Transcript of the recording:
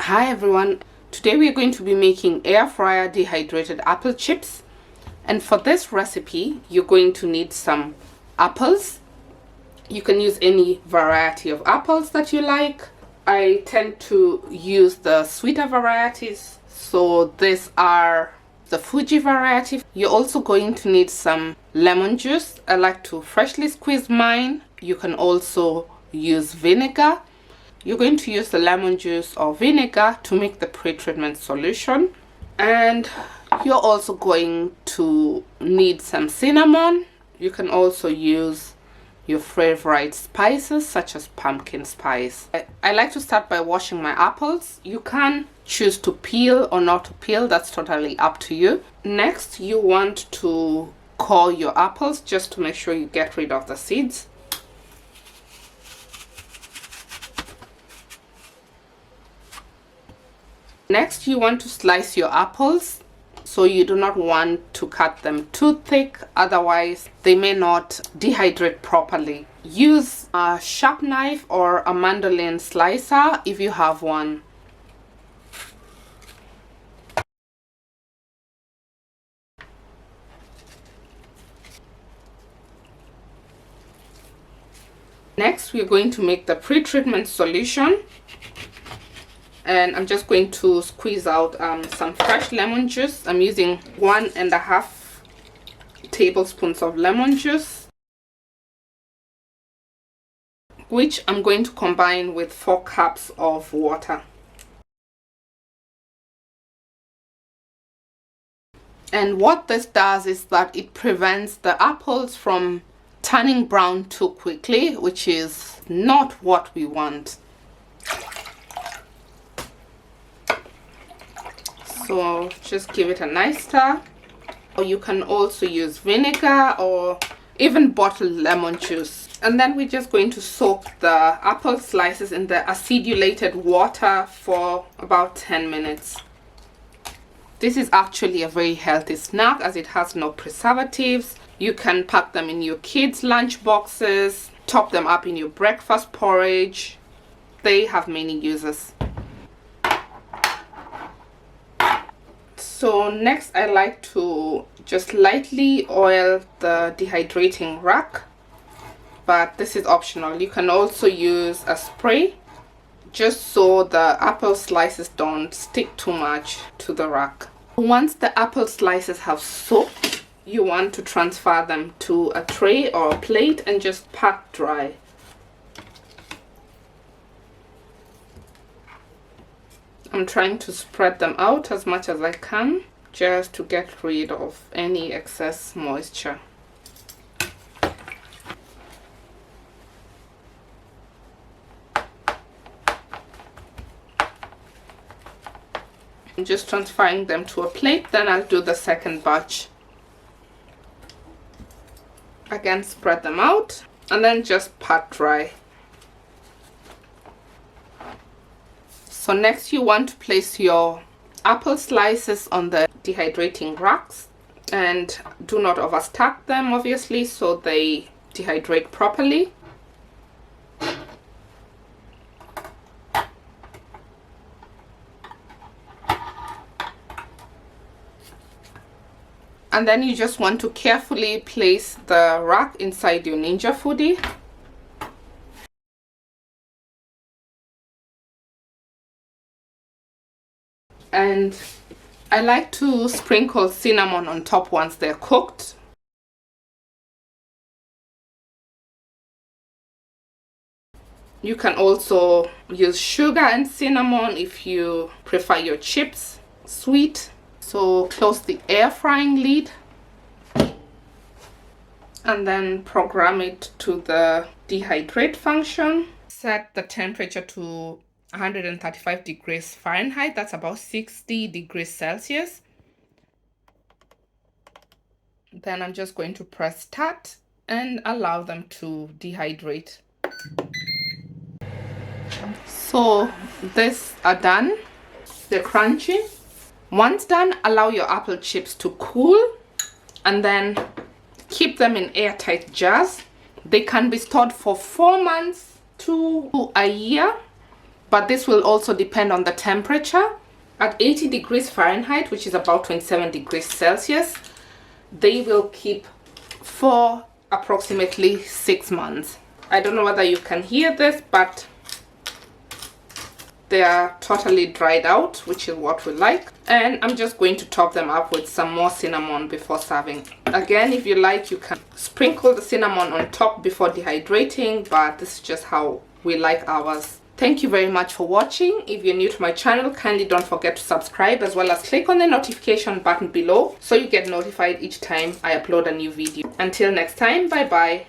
Hi everyone, today we are going to be making air fryer dehydrated apple chips, and for this recipe you're going to need some apples. You can use any variety of apples that you like. I tend to use the sweeter varieties, so these are the Fuji variety. You're also going to need some lemon juice. I like to freshly squeeze mine. You can also use vinegar. You're going to use the lemon juice or vinegar to make the pre-treatment solution. And you're also going to need some cinnamon. You can also use your favorite spices such as pumpkin spice. I like to start by washing my apples. You can choose to peel or not to peel, that's totally up to you. Next, you want to core your apples just to make sure you get rid of the seeds. Next, you want to slice your apples, so you do not want to cut them too thick, otherwise they may not dehydrate properly. Use a sharp knife or a mandolin slicer if you have one. Next, we're going to make the pre-treatment solution. And I'm just going to squeeze out some fresh lemon juice. I'm using 1.5 tablespoons of lemon juice, which I'm going to combine with 4 cups of water. And what this does is that it prevents the apples from turning brown too quickly, which is not what we want. So just give it a nice stir. Or you can also use vinegar or even bottled lemon juice. And then we're just going to soak the apple slices in the acidulated water for about 10 minutes. This is actually a very healthy snack as it has no preservatives. You can pack them in your kids' lunch boxes, top them up in your breakfast porridge. They have many uses. So next, I like to just lightly oil the dehydrating rack, but this is optional. You can also use a spray just so the apple slices don't stick too much to the rack. Once the apple slices have soaked, you want to transfer them to a tray or a plate and just pat dry. I'm trying to spread them out as much as I can just to get rid of any excess moisture. I'm just transferring them to a plate, then I'll do the second batch. Again, spread them out and then just pat dry. So next, you want to place your apple slices on the dehydrating racks and do not overstack them, obviously, so they dehydrate properly. And then you just want to carefully place the rack inside your Ninja Foodi. And I like to sprinkle cinnamon on top once they're cooked. You can also use sugar and cinnamon if you prefer your chips sweet. So close the air frying lid and then program it to the dehydrate function. Set the temperature to 135 degrees Fahrenheit, that's about 60 degrees Celsius. Then I'm just going to press start and allow them to dehydrate. So these are done, they're crunchy. Once done, allow your apple chips to cool and then keep them in airtight jars. They can be stored for 4 months to a year. but this will also depend on the temperature. At 80 degrees Fahrenheit, which is about 27 degrees Celsius, they will keep for approximately 6 months. I don't know whether you can hear this, but they are totally dried out, which is what we like. And I'm just going to top them up with some more cinnamon before serving. Again, if you like, you can sprinkle the cinnamon on top before dehydrating, but this is just how we like ours. Thank you very much for watching. If you're new to my channel, kindly don't forget to subscribe, as well as click on the notification button below so you get notified each time I upload a new video. Until next time, bye bye.